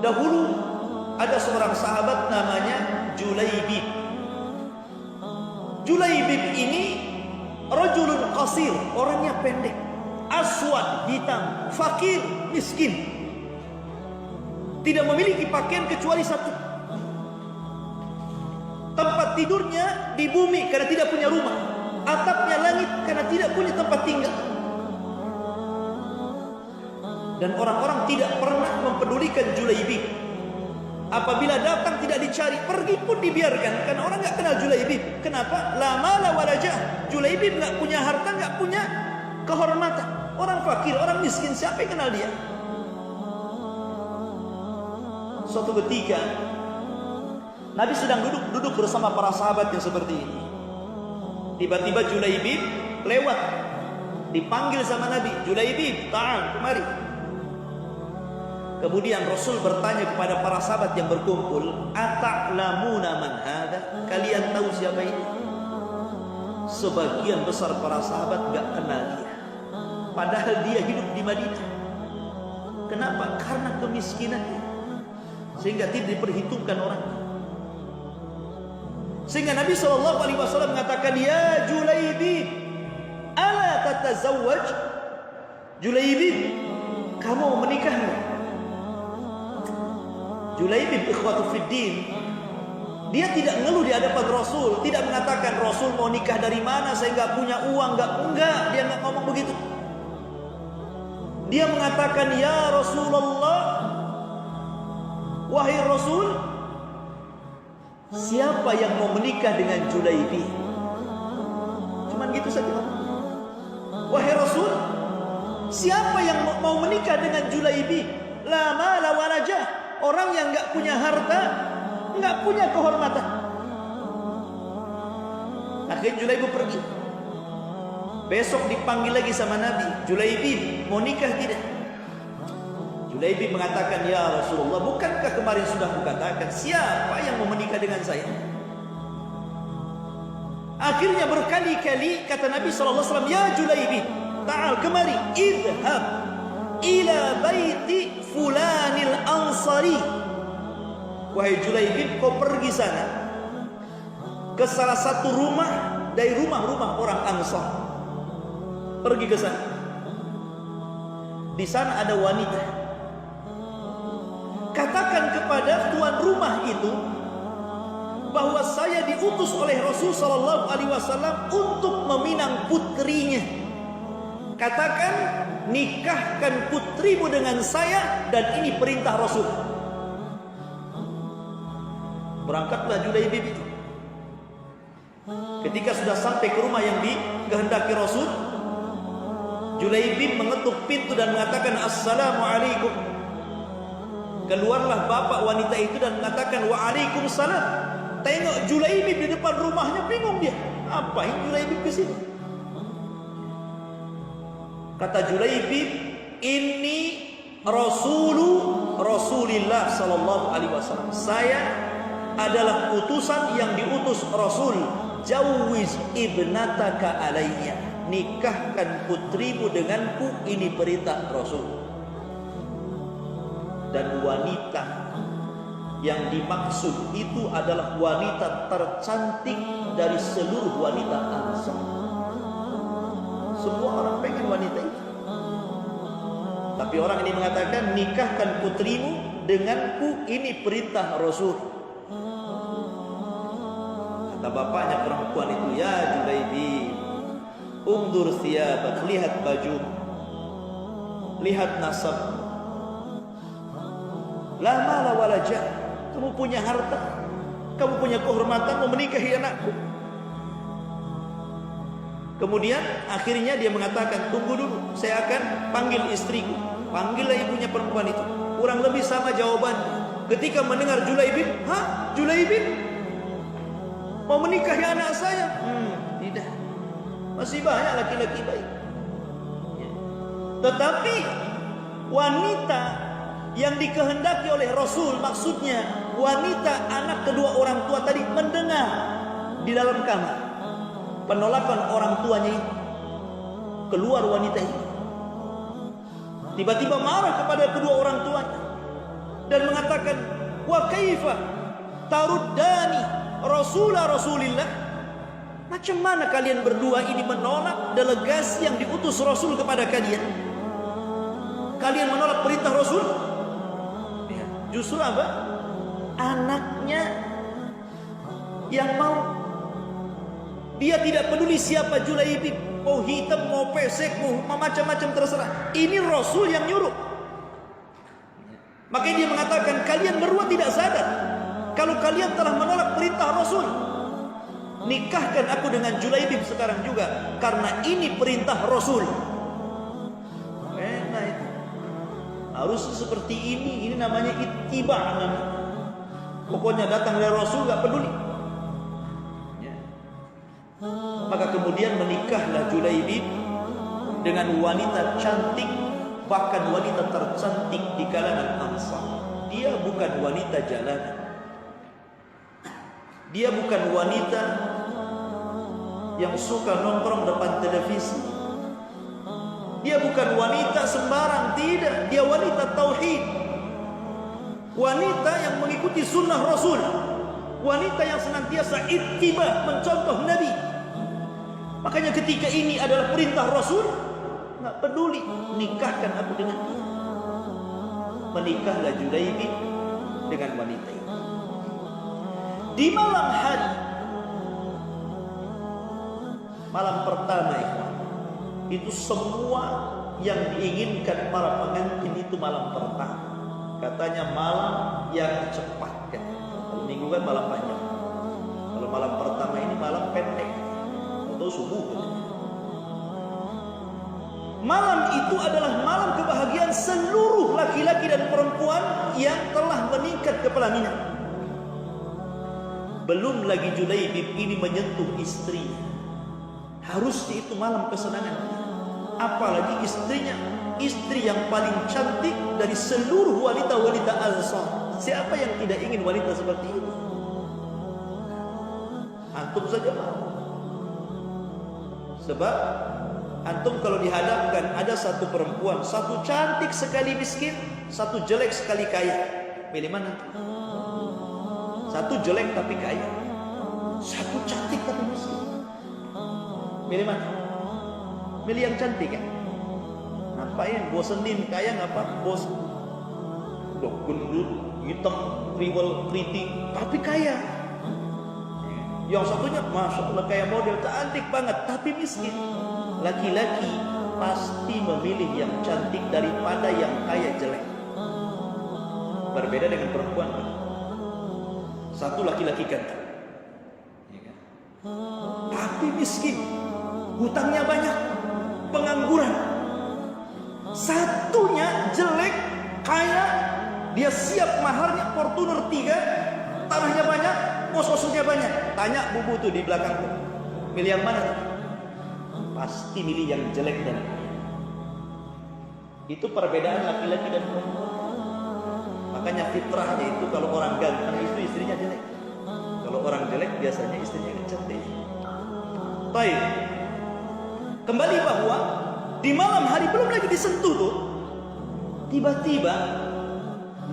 Dahulu ada seorang sahabat namanya Julaibib. Julaibib ini rajulun qasir, orangnya pendek, aswad, hitam, fakir, miskin, tidak memiliki pakaian kecuali satu. Tempat tidurnya di bumi karena tidak punya rumah, atapnya langit karena tidak punya tempat tinggal. Dan orang-orang tidak pernah mempedulikan Julaibib. Apabila datang tidak dicari, pergi pun dibiarkan, karena orang nggak kenal Julaibib. Kenapa? La mala wala jah. Julaibib nggak punya harta, nggak punya kehormatan. Orang fakir, orang miskin, siapa yang kenal dia? Suatu ketika Nabi sedang duduk bersama para sahabat yang seperti ini. Tiba-tiba Julaibib lewat, dipanggil sama Nabi, Julaibib, ta'al, kemari. Kemudian Rasul bertanya kepada para sahabat yang berkumpul, ata'lamuna man hada? Kalian tahu siapa ini? Sebagian besar para sahabat gak kenal dia, padahal dia hidup di Madinah. Kenapa? Karena kemiskinannya, sehingga tidak diperhitungkan orang. Sehingga Nabi SAW mengatakan, ya Julaibib, ala tatazawwaj? Julaibib, kamu mau menikah enggak? Julaibib ikhwatu fiddin, dia tidak ngeluh di hadapan Rasul, tidak mengatakan Rasul mau nikah dari mana, saya nggak punya uang, enggak, dia nggak ngomong begitu. Dia mengatakan, ya Rasulullah, wahai Rasul, siapa yang mau menikah dengan Julaibib? Cuman gitu saja. Wahai Rasul, siapa yang mau menikah dengan Julaibib? La mala wala jah. Orang yang nggak punya harta, nggak punya kehormatan. Akhirnya Julaibib pergi. Besok dipanggil lagi sama Nabi, Julaibib mau nikah tidak? Julaibib mengatakan, ya Rasulullah, bukankah kemarin sudah kukatakan siapa yang mau menikah dengan saya? Akhirnya berkali-kali kata Nabi SAW, ya Julaibib, ta'al, kemari, idhab ila baiti fulanil ansari. Wahai Julaibib, kau pergi sana ke salah satu rumah dari rumah-rumah orang Ansar. Pergi ke sana. Di sana ada wanita. Katakan kepada tuan rumah itu bahwa saya diutus oleh Rasul sallallahu alaihi wasallam untuk meminang putrinya. Katakan, nikahkan putrimu dengan saya, dan ini perintah Rasul. Berangkatlah Julaibib itu. Ketika sudah sampai ke rumah yang dikehendaki Rasul, Julaibib mengetuk pintu dan mengatakan, assalamualaikum. Keluarlah bapak wanita itu dan mengatakan, waalaikumsalam. Tengok Julaibib di depan rumahnya, bingung dia, apa yang Julaibib ke sini? Kata Julaibib, ini Rasulullah sallallahu alaihi wasallam. Saya adalah utusan yang diutus Rasul. Jawwiz ibnataka alayya. Nikahkan putrimu denganku, ini perintah Rasul. Dan wanita yang dimaksud itu adalah wanita tercantik dari seluruh wanita Ansar. Semua orang pengen wanita itu. Tapi orang ini mengatakan, nikahkan putrimu denganku, ini perintah Rasul. Kata bapaknya perempuan itu, ya Julaibib, undur thiyabak, lihat baju, lihat nasab. La mala wala jah. Kamu punya harta, kamu punya kehormatan, mau menikahi anakku. Kemudian akhirnya dia mengatakan, tunggu dulu, saya akan panggil istriku. Panggillah ibunya perempuan itu. Kurang lebih sama jawaban. Ketika mendengar Julaibib, Julaibib mau menikahi anak saya? Tidak. Masih banyak laki-laki baik. Tetapi wanita yang dikehendaki oleh Rasul, maksudnya wanita anak kedua orang tua tadi, mendengar di dalam kamar penolakan orang tuanya itu. Keluar wanita itu, tiba-tiba marah kepada kedua orang tuanya dan mengatakan, wa kaifa taruddani Rasulillah. Macam mana kalian berdua ini menolak delegasi yang diutus Rasul kepada kalian? Kalian menolak perintah Rasul? Ya, justru apa? Anaknya yang mau. Dia tidak peduli siapa Julaibib, mau hitam, mau pesek, mau macam-macam terserah. Ini Rasul yang nyuruh. Makanya dia mengatakan, kalian berdua tidak sadar kalau kalian telah menolak perintah Rasul. Nikahkan aku dengan Julaibib sekarang juga, karena ini perintah Rasul. Enak itu. Harus seperti ini namanya ittiba namanya. Pokoknya datang dari Rasul gak peduli. Ya. Maka kemudian menikahlah Julaibib dengan wanita cantik, bahkan wanita tercantik di kalangan Ansar. Dia bukan wanita jalanan. Dia bukan wanita yang suka nongkrong depan televisi. Dia bukan wanita sembarang, tidak. Dia wanita tauhid. Wanita yang mengikuti sunnah Rasul. Wanita yang senantiasa ittiba, mencontoh Nabi. Makanya ketika ini adalah perintah Rasul, nggak peduli, nikahkan aku dengan dia. Menikahlah Julaibib dengan wanita ini. Di malam hari, malam pertama itu semua yang diinginkan para pengantin itu malam pertama. Katanya malam yang cepat kan. Kalau minggu kan malam panjang. Kalau malam pertama ini malam pendek atau subuh kan. Malam itu adalah malam kebahagiaan seluruh laki-laki dan perempuan yang telah meningkat ke pelaminan. Belum lagi Julaibib ini menyentuh istrinya. Harusnya itu malam kesenangan. Apalagi istrinya, istri yang paling cantik dari seluruh wanita-wanita Ansar. Siapa yang tidak ingin wanita seperti itu? Antum saja mau. Sebab antum kalau dihadapkan ada satu perempuan, satu cantik sekali miskin, satu jelek sekali kaya, pilih mana? Satu jelek tapi kaya, satu cantik tapi miskin, pilih mana? Pilih yang cantik kan? Ngapain bosenin kaya, ngapa bos? Dok gendut, hitam, riwel, keriting, tapi kaya. Yang satunya masya Allah kayak model cantik banget tapi miskin. Laki-laki pasti memilih yang cantik daripada yang kaya jelek. Berbeda dengan perempuan. Satu laki-laki ganteng, tapi miskin, hutangnya banyak, pengangguran. Satunya jelek, kaya, dia siap maharnya Fortuner 3, tanahnya banyak, kos-kosnya banyak. Tanya bubu tuh di belakang tuh, milih yang mana tuh? Pasti milih yang jelek dan kaya. Itu perbedaan laki-laki dan perempuan. Makanya fitrahnya itu kalau orang ganteng itu istrinya jelek. Kalau orang jelek biasanya istrinya cantik. Baik. Kembali bahwa di malam hari belum lagi disentuh tuh, tiba-tiba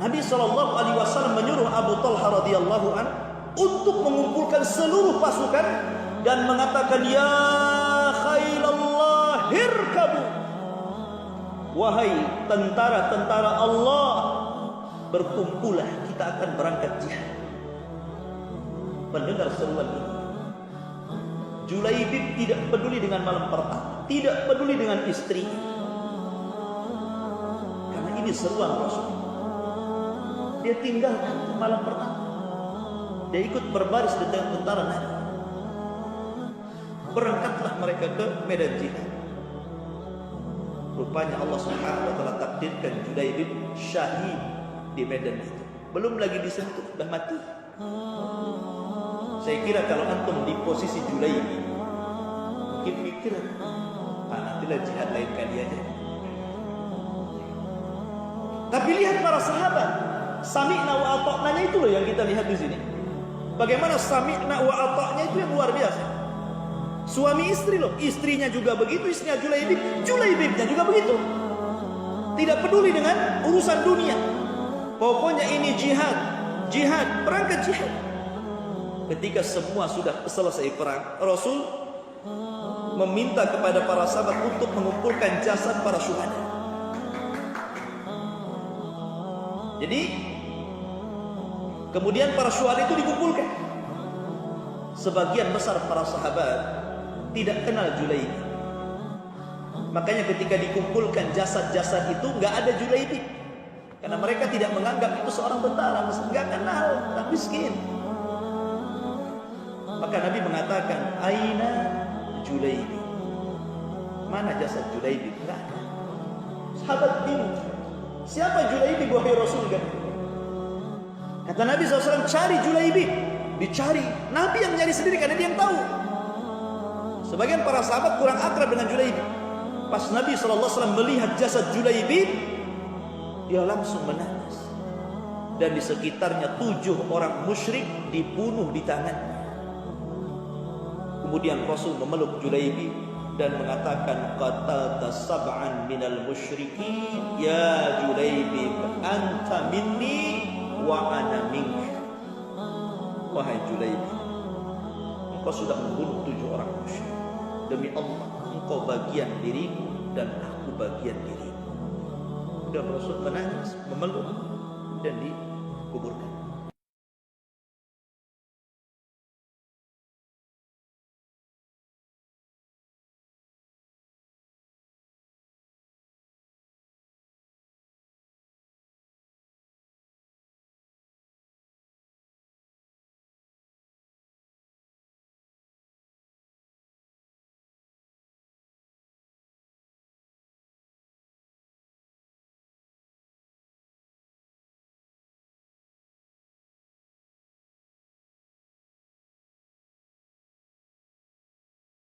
Nabi SAW menyuruh Abu Talha radhiyallahu an untuk mengumpulkan seluruh pasukan dan mengatakan, ya khailallah irkabu, wahai tentara-tentara Allah, berkumpullah, kita akan berangkat jihad. Mendengar seruan ini, Julaibib tidak peduli dengan malam pertama, tidak peduli dengan istri, karena ini seruan Rasul. Dia tinggalkan malam pertama, dia ikut berbaris dengan tentara Nabi. Berangkatlah mereka ke medan jihad. Rupanya Allah Subhanahu wa taala takdirkan Julaibib syahid di medan itu. Belum lagi disentuh, dah mati. Saya kira kalau antum di posisi Julaibib, mungkin mikir, nantilah jihad lain kali aja. Tapi lihat para sahabat, sami'na wa ata'nanya itu loh yang kita lihat di sini. Bagaimana sami'na wa ata'nya itu yang luar biasa. Suami istri loh, istrinya juga begitu, istrinya Julaibib, Julaibibnya juga begitu. Tidak peduli dengan urusan dunia. Pokoknya ini jihad, jihad, berangkat jihad. Ketika semua sudah selesai perang, Rasul meminta kepada para sahabat untuk mengumpulkan jasad para syuhada. Jadi kemudian para syuhada itu dikumpulkan. Sebagian besar para sahabat tidak kenal Julaibib. Makanya ketika dikumpulkan jasad-jasad itu nggak ada Julaibib, karena mereka tidak menganggap itu seorang tentara, nggak kenal, dan miskin. Maka Nabi mengatakan, Aina Julaibib? Mana jasad Julaibib? Nggak ada. Sahabat bingung, siapa Julaibib wahai Rasul? Kata Nabi SAW, cari Julaibib. Dicari, Nabi yang nyari sendiri karena dia yang tahu. Sebagian para sahabat kurang akrab dengan Julaibib. Pas Nabi SAW melihat jasad Julaibib, dia langsung menangis. Dan di sekitarnya 7 orang musyrik dibunuh di tangannya. Kemudian Rasul memeluk Julaibib dan mengatakan, qatalta sab'an minal musyrikin ya Julaibib, anta minni wa ana minka. Wahai Julaibib, engkau sudah membunuh 7 orang musyrik. Demi Allah, engkau bagian diriku dan aku bagian dirimu. Dan Rasul menangis, memeluk dan dikuburkan.